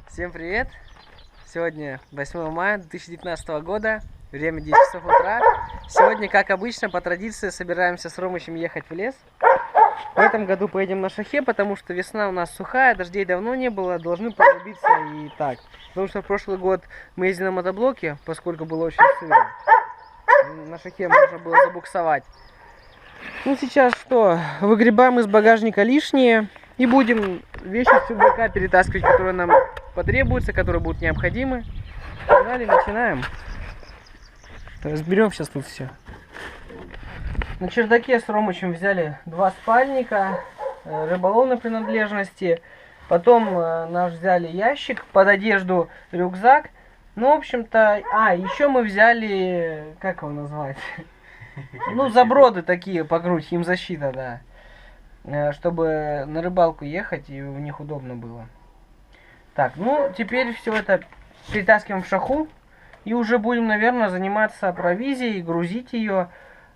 Всем привет! Сегодня 8 мая 2019 года, время 10 часов утра. Сегодня, как обычно, по традиции собираемся с Ромычем ехать в лес. В этом году поедем на шахе, потому что весна у нас сухая, дождей давно не было, должны пробиться и так. Потому что в прошлый год мы ездили на мотоблоке, поскольку было очень сыро. На шахе можно было забуксовать. Ну сейчас что, выгребаем из багажника лишнее и будем вещи с рюкзака перетаскивать, которые нам потребуются, которые будут необходимы. Погнали, начинаем. Разберем сейчас тут все. На чердаке с Ромычем взяли 2 спальника, рыболовные принадлежности. Потом наш взяли ящик, под одежду рюкзак. Ну, в общем-то, еще мы взяли, как его назвать? Ну, заброды такие по грудь, химзащита, да. Чтобы на рыбалку ехать, и в них удобно было. Так, ну, теперь все это перетаскиваем в шаху. И уже будем, наверное, заниматься провизией, грузить ее.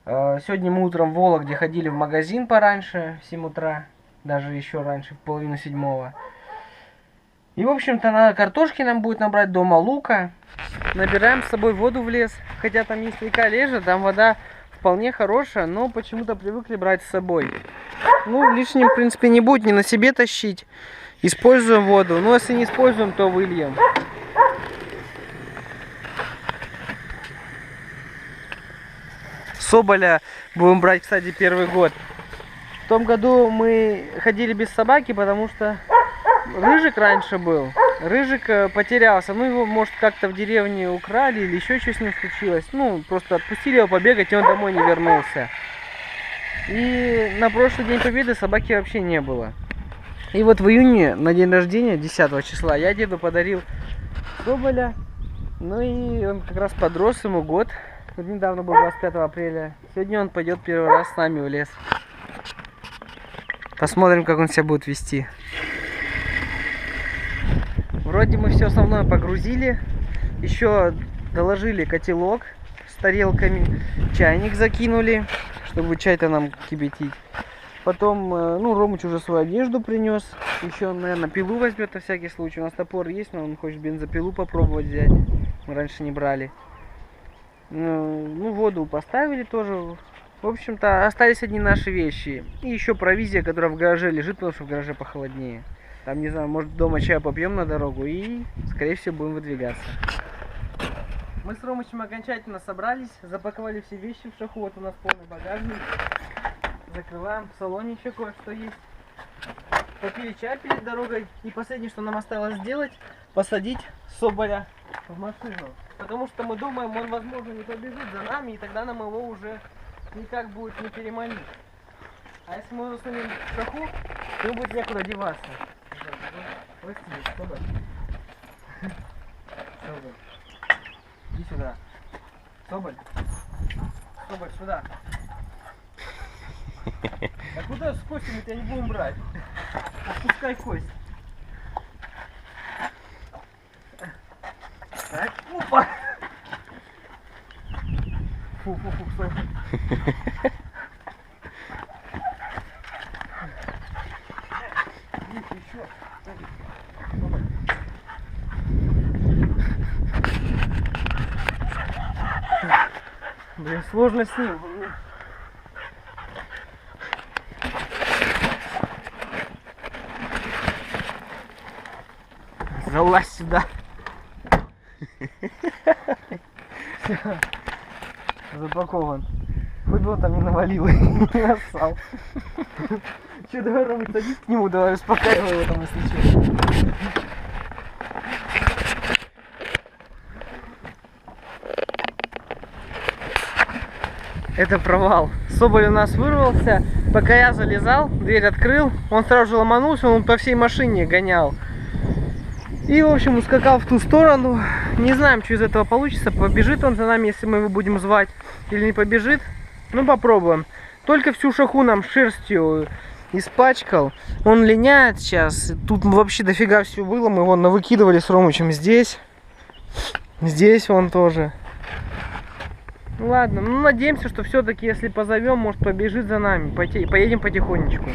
Сегодня мы утром в Вологде ходили в магазин пораньше, в 7 утра. Даже еще раньше, в 6:30. И, в общем-то, надо картошки нам будет набрать дома, лука. Набираем с собой воду в лес. Хотя там есть река Лежа, там вода вполне хорошая, но почему-то привыкли брать с собой. Ну, лишним, в принципе, не будет, не на себе тащить. Используем воду. Но если не используем, то выльем. Соболя будем брать, кстати, первый год. В том году мы ходили без собаки, потому что Рыжик раньше был. Рыжик потерялся. Ну, его, может, как-то в деревне украли или еще что с ним случилось. Ну, просто отпустили его побегать, и он домой не вернулся. И на прошлый День Победы собаки вообще не было. И вот в июне, на день рождения, 10 числа, я деду подарил соболя. Ну и он как раз подрос, ему год. Вот недавно был 25 апреля. Сегодня он пойдет первый раз с нами в лес. Посмотрим, как он себя будет вести. Вроде мы все основное погрузили. Еще доложили котелок с тарелками. Чайник закинули, чтобы чай-то нам кипятить. Потом, ну, Ромыч уже свою одежду принес. Еще он, наверное, пилу возьмет на всякий случай. У нас топор есть, но он хочет бензопилу попробовать взять. Мы раньше не брали. Ну, воду поставили тоже. В общем-то, остались одни наши вещи. И еще провизия, которая в гараже лежит, потому что в гараже похолоднее. Там, не знаю, может, дома чая попьем на дорогу и, скорее всего, будем выдвигаться. Мы с Ромычем окончательно собрались, запаковали все вещи в шаху. Вот у нас полный багажник. Закрываем. В салоне еще кое-что есть. Попили чай перед дорогой. И последнее, что нам осталось сделать, посадить соболя в машину. Потому что мы думаем, он, возможно, не побежит за нами, и тогда нам его уже никак будет не переманить. А если мы засунем в шаху, то ему будет некуда деваться. Прости, Соболь. Соболь. Иди сюда. Соболь. Соболь, сюда. А куда с Костей мы тебя не будем брать? Отпускай кость. Так, опа! Фу-фу-фу, Соболь. Еще. Блин, сложно с ним. Залазь сюда. Все. Запакован. Хоть бы он там не навалил и не нассал. Че, давай, Рома, садись к нему, давай успокаивай его там, если что. Это провал. Соболь у нас вырвался. Пока я залезал, дверь открыл, он сразу же ломанулся, он по всей машине гонял. И, в общем, ускакал в ту сторону. Не знаем, что из этого получится. Побежит он за нами, если мы его будем звать, или не побежит. Ну, попробуем. Только всю шаху нам шерстью испачкал. Он линяет сейчас. Тут вообще дофига все было. Мы его навыкидывали с Ромычем здесь. Здесь он тоже. Ну ладно, ну надеемся, что все-таки, если позовем, может побежит за нами. Поедем потихонечку.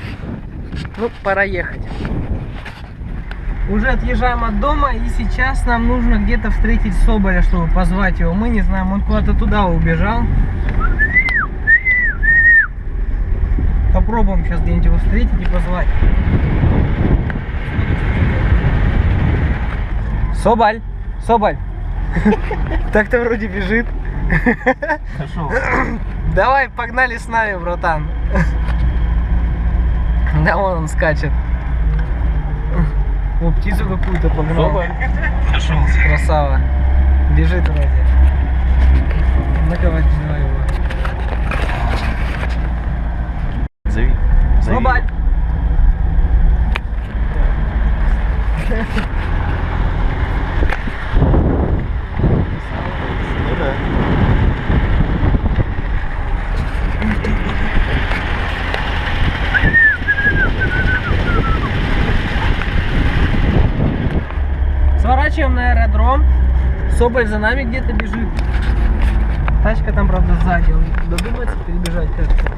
Ну, пора ехать. Уже отъезжаем от дома, и сейчас нам нужно где-то встретить Соболя, чтобы позвать его. Мы не знаем, он куда-то туда убежал. Попробуем сейчас где-нибудь его встретить и позвать. Соболь! Соболь! Так-то вроде бежит. Пошел. Давай, погнали с нами, братан. Да, вон он скачет. О, птицу какую-то погнал. Пошел. Красава. Бежит вроде. Ну-ка, возьми его. Зови. Соболь! Ну да. Сворачиваем на аэродром. Соболь за нами где-то бежит. Тачка там, правда, сзади. Он додумается перебежать как-то.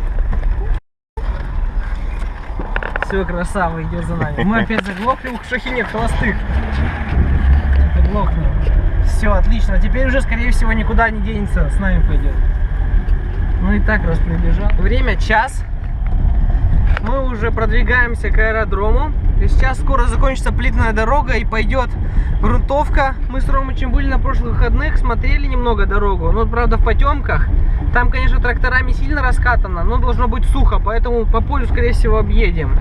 Все, красава, идет за нами. Мы опять заглохли. Ух, шахи нет, холостых. Заглохли. Все, отлично. Теперь уже, скорее всего, никуда не денется. С нами пойдет. Ну и так раз прибежал. Время час. Мы уже продвигаемся к аэродрому. И сейчас скоро закончится плитная дорога и пойдет грунтовка. Мы с Ромычем были на прошлых выходных, смотрели немного дорогу. Но, правда, в потемках. Там, конечно, тракторами сильно раскатано, но должно быть сухо, поэтому по полю, скорее всего, объедем.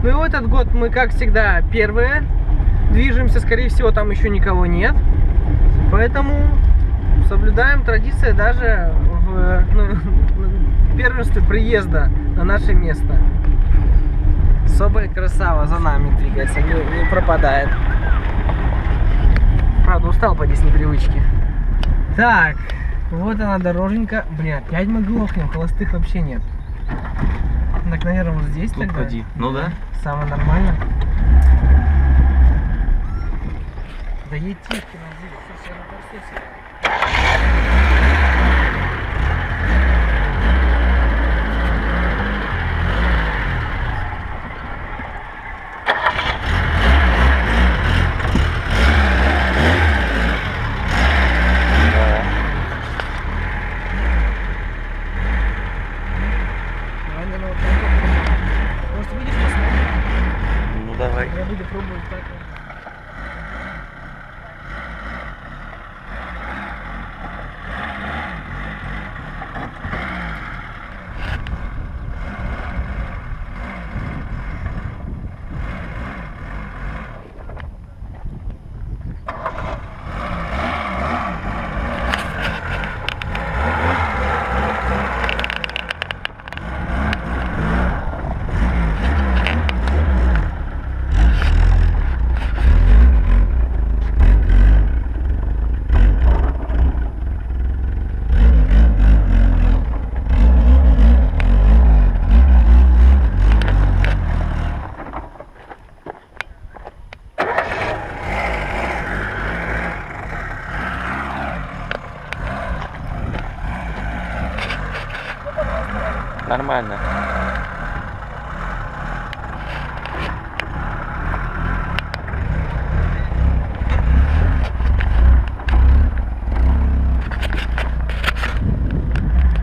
Ну и в этот год мы, как всегда, первые. Движемся, скорее всего, там еще никого нет. Поэтому соблюдаем традиции даже в первенстве приезда на наше место. Соболь красава за нами двигается, не пропадает. Правда, устал поди с непривычки. Так, вот она дороженька. Блин, опять мы глохнем, холостых вообще нет. Так, наверное, вот здесь Тут тогда. поди. Ну да. Самое нормально. Да едь тихо, все на Может, выйдешь посмотрим? Ну давай. Я буду пробовать так. Нормально.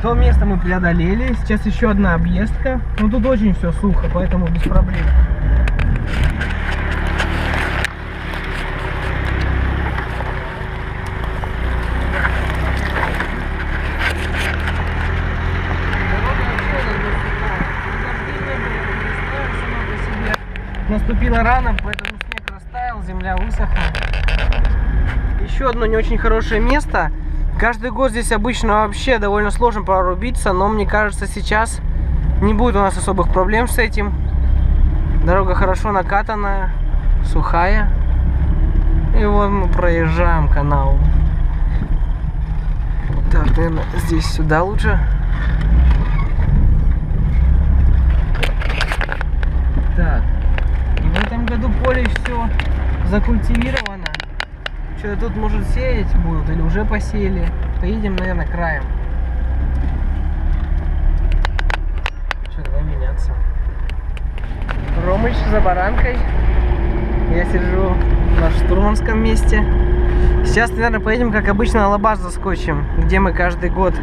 То место мы преодолели. Сейчас еще одна объездка. Но тут очень все сухо, поэтому без проблем. Наступила рано, поэтому снег растаял, земля высохла. Еще одно не очень хорошее место. Каждый год здесь обычно вообще довольно сложно прорубиться, но мне кажется, сейчас не будет у нас особых проблем с этим. Дорога хорошо накатанная, сухая. И вот мы проезжаем канал. Так, наверное, здесь сюда лучше. Так. И в этом году поле все закультивировано. Что-то тут, может, сеять будут или уже посеяли. Поедем, наверное, краем. Что, давай меняться. Ромыч за баранкой. Я сижу на штурманском месте. Сейчас, наверное, поедем, как обычно, на Лабаз заскочим, где мы каждый год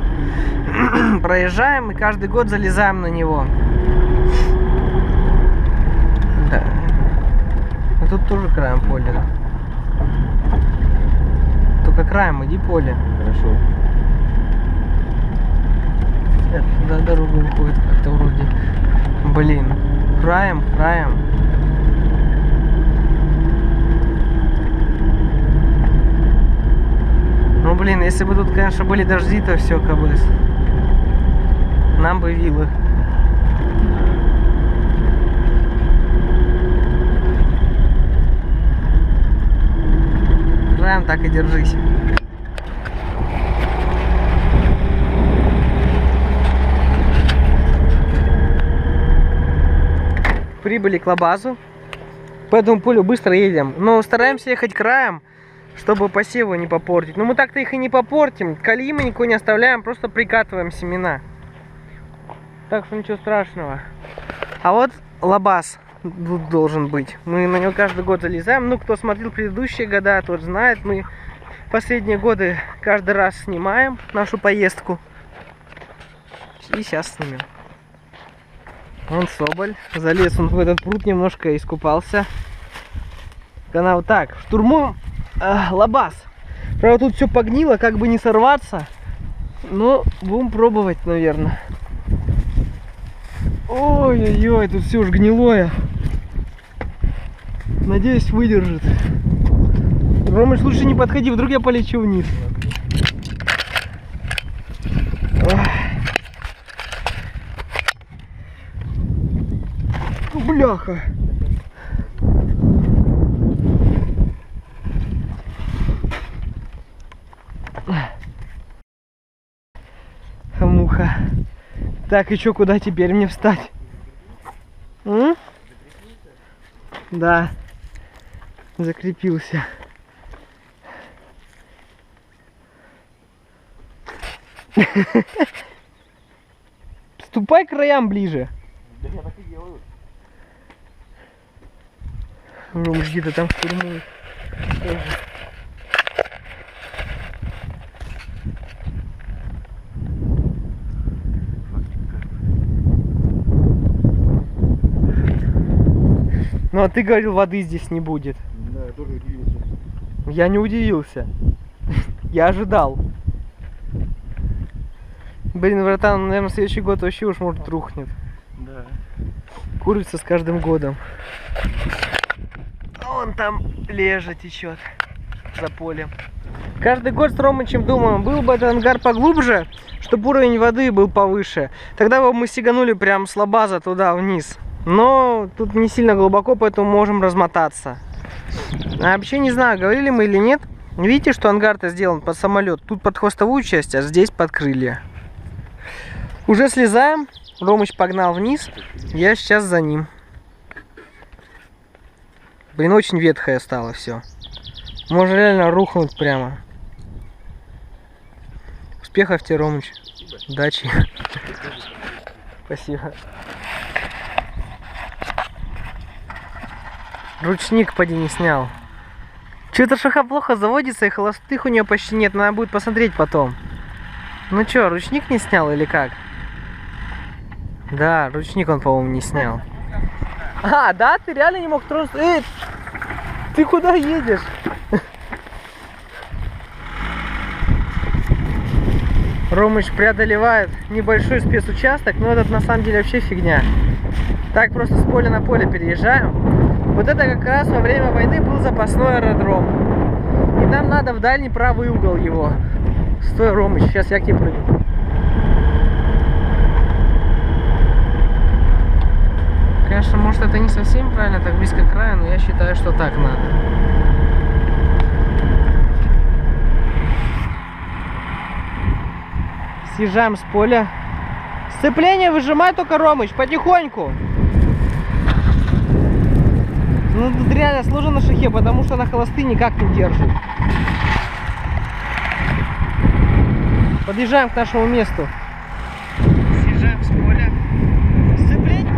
проезжаем и каждый год залезаем на него. Да. И тут тоже краем поля. Да? Только краем, иди поле. Хорошо. Да, дорога уходит как-то вроде. Блин. Краем. Ну блин, если бы тут, конечно, были дожди, то все, кабыс. Нам бы вилы. Краем так и держись. Прибыли к Лабазу. По этому полю быстро едем. Но стараемся ехать краем, чтобы посевы не попортить. Но мы так-то их и не попортим. Колеи мы никакой не оставляем, просто прикатываем семена. Так что ничего страшного. А вот Лабаз тут должен быть. Мы на него каждый год залезаем. Ну, кто смотрел предыдущие года, тот знает. Мы последние годы каждый раз снимаем нашу поездку. И сейчас снимем. Вон Соболь. Залез он в этот пруд, немножко искупался. Она вот так. Штурмуем Лабаз. Правда, тут все погнило, как бы не сорваться. Но будем пробовать, наверное. Ой-ой-ой, тут все уж гнилое. Надеюсь, выдержит. Ромыч, лучше не подходи, вдруг я полечу вниз. Бляха. Муха. Так, и чё, куда теперь мне встать? М? Да. Закрепился. Ступай к краям ближе. Да я так и делаю. Где-то там штурмует. Ну а ты говорил, воды здесь не будет. Да, я тоже удивился. Я не удивился. Я ожидал. Блин, братан, наверное, следующий год вообще уж может рухнет. Да. Курица с каждым годом. Вон там лежа течет за полем. Каждый год с Ромычем думаем, был бы этот ангар поглубже, чтобы уровень воды был повыше. Тогда бы мы сиганули прям с Лабаза туда вниз. Но тут не сильно глубоко, поэтому можем размотаться. А вообще не знаю, говорили мы или нет. Видите, что ангар-то сделан под самолет. Тут под хвостовую часть, а здесь под крылья. Уже слезаем. Ромыч погнал вниз. Я сейчас за ним. Блин, очень ветхое стало все. Можно реально рухнуть прямо. Успехов тебе, Ромыч. Удачи. Спасибо. Ручник поди не снял. Что-то шаха плохо заводится и холостых у нее почти нет. Надо будет посмотреть потом. Ну что, ручник не снял или как? Да, ручник он, по-моему, не снял. А, да? Ты реально не мог тронуться? Эй, ты куда едешь? Ромыч преодолевает небольшой спецучасток, но этот на самом деле вообще фигня. Так просто с поля на поле переезжаем. Вот это как раз во время войны был запасной аэродром. И нам надо в дальний правый угол его. Стой, Ромыч, сейчас я к тебе прыгну. Конечно, может это не совсем правильно, так близко к краю, но я считаю, что так надо. Съезжаем с поля. Сцепление выжимай только, Ромыч, потихоньку. Ну тут реально сложно на шахе, потому что на холосты никак не держит. Подъезжаем к нашему месту. Съезжаем с поля. Сцепление.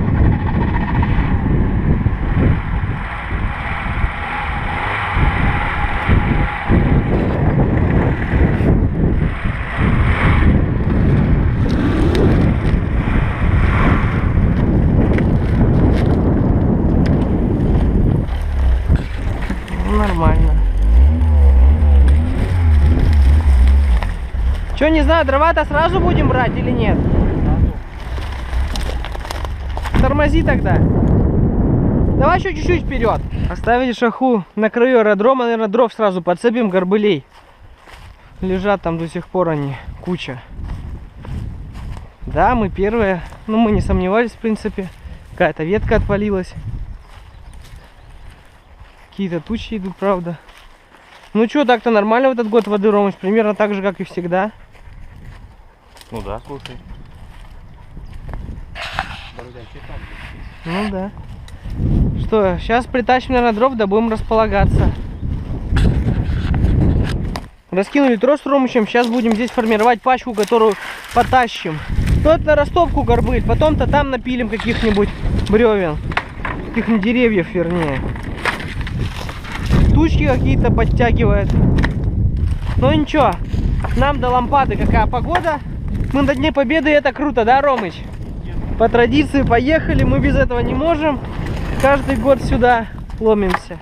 нормально. Че, не знаю, дрова-то сразу будем брать или нет? Тормози тогда. Давай еще чуть-чуть вперед. Оставили шаху на краю аэродрома, наверное, дров сразу подцепим, горбылей. Лежат там до сих пор они, куча. Да, мы первые, ну мы не сомневались, в принципе. Какая-то ветка отвалилась. Какие-то тучи идут, правда. Ну что, так-то нормально в этот год воды, Ромыч, примерно так же, как и всегда. Ну да, слушай. Ну да. Что, сейчас притащим, наверное, дров, да будем располагаться. Раскинули трос с Ромычем, сейчас будем здесь формировать пачку, которую потащим. Ну это на растопку горбыль, потом-то там напилим каких-нибудь бревен. Каких-нибудь деревьев, вернее. Тучки какие-то подтягивает. Ну ничего, нам до лампады какая погода. Мы на Дне Победы, это круто, да, Ромыч? По традиции поехали, мы без этого не можем. Каждый год сюда ломимся.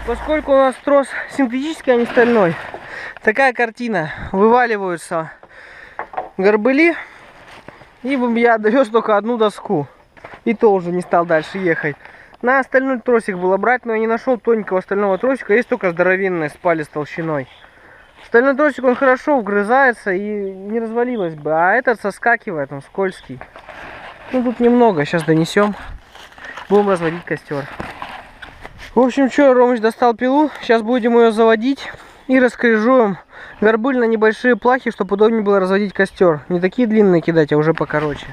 Поскольку у нас трос синтетический, а не стальной, такая картина. Вываливаются горбыли, и я довез только одну доску. И то уже не стал дальше ехать. На остальной тросик было брать, но я не нашел тоненького стального тросика. Есть только здоровенная с палец толщиной. Стальной тросик, он хорошо вгрызается и не развалилось бы. А этот соскакивает, он скользкий. Ну тут немного, сейчас донесем. Будем разводить костер. В общем, что, Ромыч достал пилу. Сейчас будем ее заводить и раскрежуем горбыль на небольшие плахи, чтобы удобнее было разводить костер. Не такие длинные кидать, а уже покороче.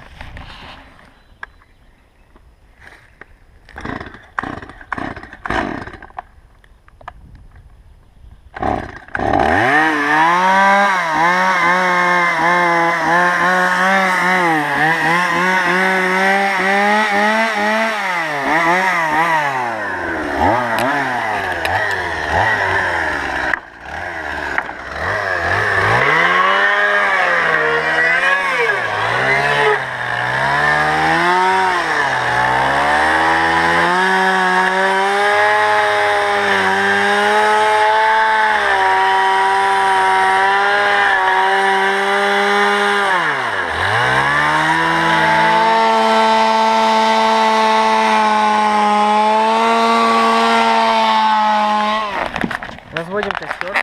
Разводим костер.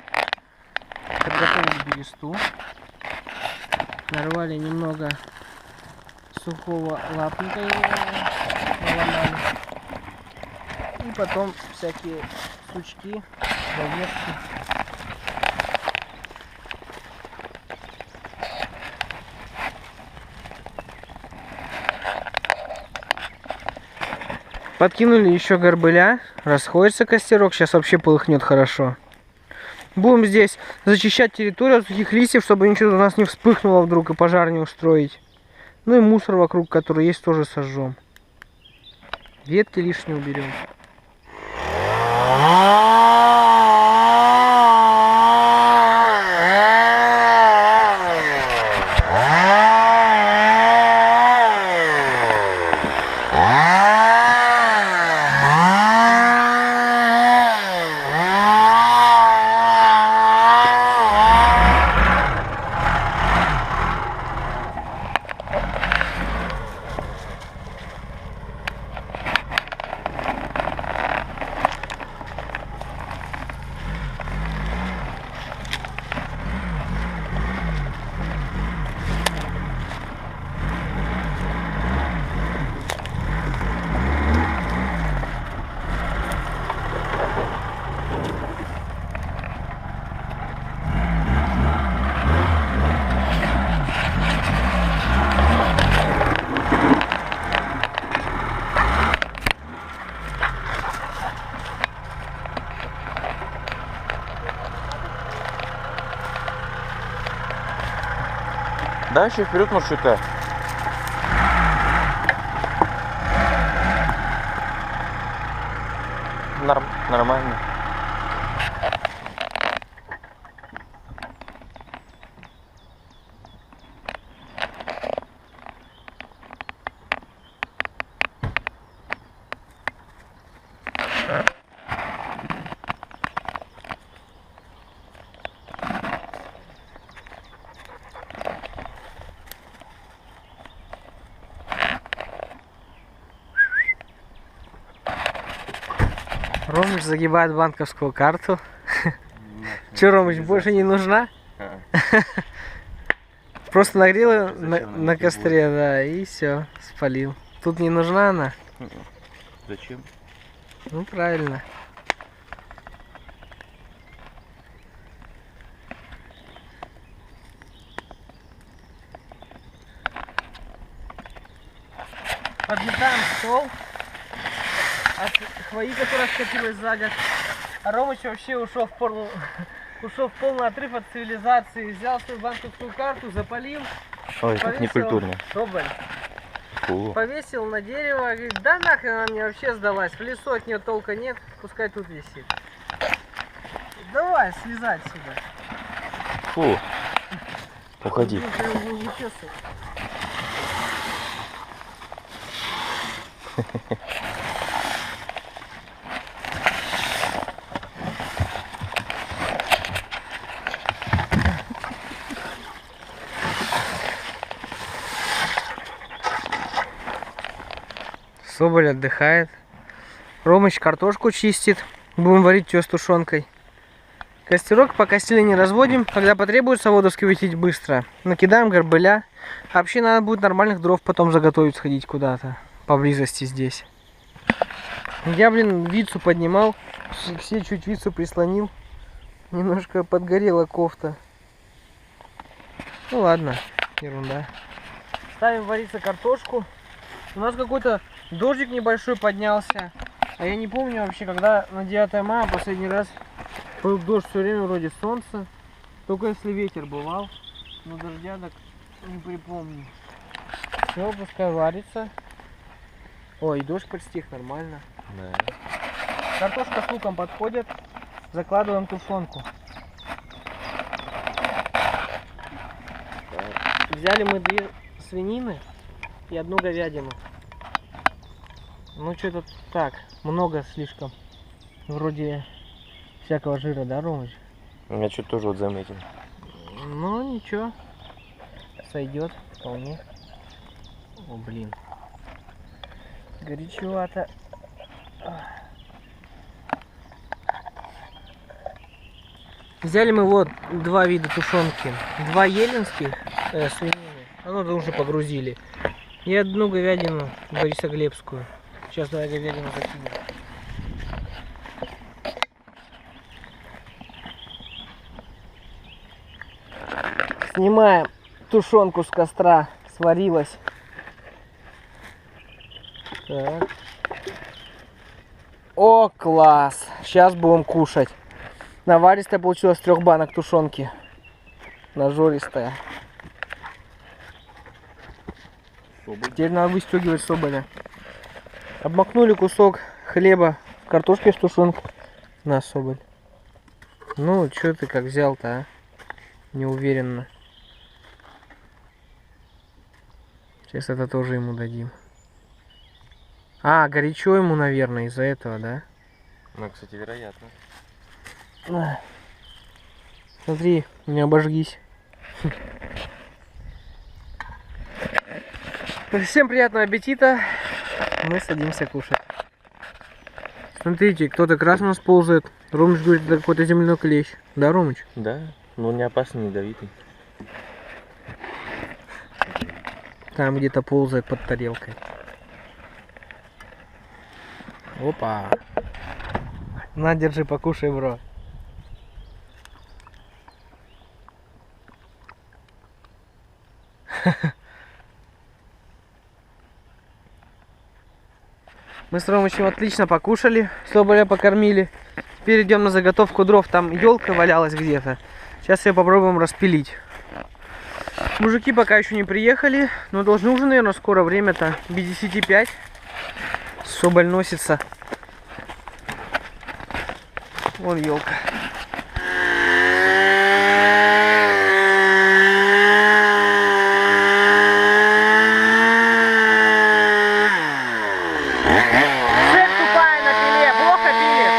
Подготовили бересту. Нарвали немного сухого лапника, наломали. И потом всякие сучки, ветки. Подкинули еще горбыля. Расходится костерок. Сейчас вообще полыхнет хорошо. Будем здесь зачищать территорию от сухих листьев, чтобы ничего у нас не вспыхнуло вдруг и пожар не устроить. Ну и мусор вокруг, который есть, тоже сожжем. Ветки лишние уберем. Дальше вперед маршрута. Нормально. Ромыч загибает банковскую карту. Че, Ромыч, больше не нужна? Просто нагрел ее на костре, да, и все, спалил. Тут не нужна она? Зачем? Ну, правильно. Подметаем стол от хвои, которая скопилась за год. А Ромыч вообще ушел в полный отрыв от цивилизации. Взял свою банковскую карту, запалил. Ой, как некультурно. Соболь. Фу. Повесил на дерево, говорит, да нахрен она мне вообще сдалась. В лесу от нее толка нет, пускай тут висит. Давай, слезать сюда. Фу. Уходи. Соболь отдыхает. Ромыч картошку чистит. Будем варить ее с тушенкой. Костерок пока сильно не разводим. Когда потребуется воду скипятить быстро, накидаем горбыля. А вообще надо будет нормальных дров потом заготовить, сходить куда-то поблизости здесь. Я, вицу поднимал. Все чуть вицу прислонил. Немножко подгорела кофта. Ну ладно, ерунда. Ставим вариться картошку. У нас какой-то дождик небольшой поднялся. А я не помню вообще, когда на 9 мая последний раз был дождь, все время вроде солнца. Только если ветер бывал. Но дождя так не припомню. Все, пускай варится. Ой, дождь подстих, нормально. Да. Картошка с луком подходит. Закладываем тушенку. Взяли мы 2 свинины и 1 говядину. Ну что-то так, много слишком. Вроде всякого жира, да, Ромыч? Я что-то тоже вот заметил. Ну ничего, сойдет вполне. О, блин. Горячевато. Взяли мы вот 2 вида тушенки. 2 еленских свинины. Оно уже погрузили. И 1 говядину борисоглебскую. Сейчас давай говядину закинем. Снимаем тушенку с костра. Сварилась. Так. О, класс! Сейчас будем кушать. Наваристая получилась 3 банок тушенки. Нажористая. Теперь надо выстегивать соболя. Обмакнули кусок хлеба в картошке с тушенкой. На, соболь. Ну, что ты как взял-то, а? Неуверенно. Сейчас это тоже ему дадим. А, горячо ему, наверное, из-за этого, да? Ну, кстати, вероятно. На. Смотри, не обожгись. Всем приятного аппетита. Мы садимся кушать. Смотрите, кто-то красный у нас ползает. Ромыч говорит, это какой-то земляной клещ. Да, Ромыч? Да, но не опасный, не ядовитый. Там где-то ползает под тарелкой. Опа. На, держи, покушай, бро. Мы с Ромычем отлично покушали, соболя покормили. Теперь идем на заготовку дров. Там елка валялась где-то. Сейчас ее попробуем распилить. Мужики пока еще не приехали, но должны уже, наверное, скоро. Время-то без 10:05. Соболь носится. Вон елка. Цель тупая на пиле, плохо пилит.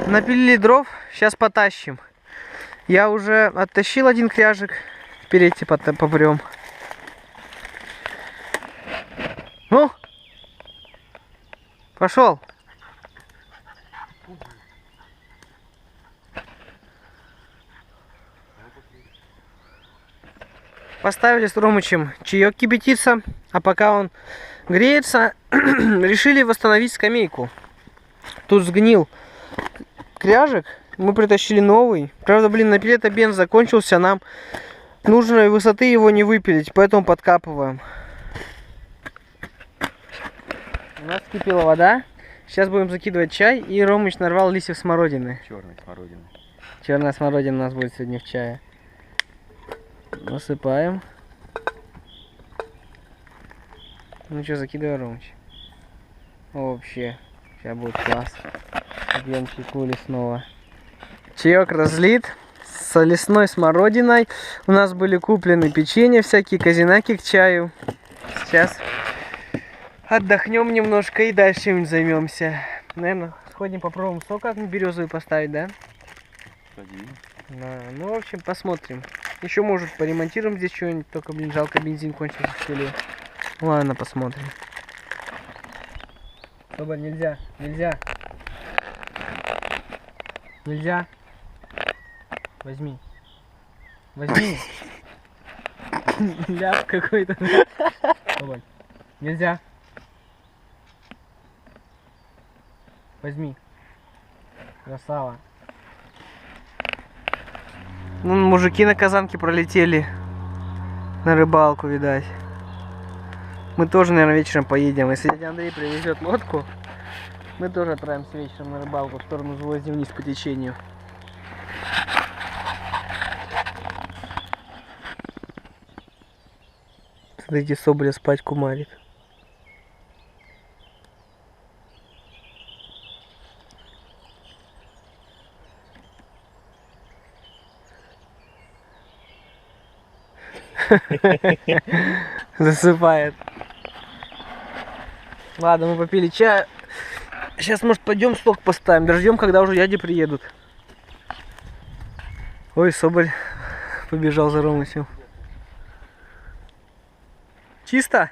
Напилили дров, сейчас потащим. Я уже оттащил один кряжик. Теперь эти попрем. Ну, пошел. Поставили с Ромычем чаек кипятиться, а пока он греется, решили восстановить скамейку. Тут сгнил кряжик, мы притащили новый. Правда, блин, на пиле-то бенз закончился, нам нужной высоты его не выпилить, поэтому подкапываем. У нас кипела вода. Сейчас будем закидывать чай, и Ромыч нарвал листьев смородины. Черной смородины. Черная смородина у нас будет сегодня в чае. Насыпаем. Ну что, закидывай, Ромыч. Вообще, сейчас будет класс. Пьем чайку лесного. Чаек разлит с лесной смородиной. У нас были куплены печенья всякие, казинаки к чаю. Сейчас отдохнем немножко и дальше чем-нибудь займемся. Наверное, сходим попробуем сок как березовый поставить, да? Да, ну, в общем, посмотрим. Еще, может, поремонтируем здесь что-нибудь. Только, блин, жалко, бензин кончился в селе. Ладно, посмотрим. Соболь, нельзя, нельзя. Нельзя. Возьми. Возьми. Ляп какой-то. Соболь. Нельзя. Возьми. Красава. Ну, мужики на казанке пролетели. На рыбалку, видать. Мы тоже, наверное, вечером поедем. Если дядя Андрей привезет лодку, мы тоже отправимся вечером на рыбалку в сторону Звозди вниз по течению. Смотрите, Соболя спать кумарит. Засыпает. Ладно, мы попили чай. Сейчас, может, пойдем сток поставим. Дождем, когда уже дяди приедут. Ой, Соболь побежал за Ромычем. Чисто?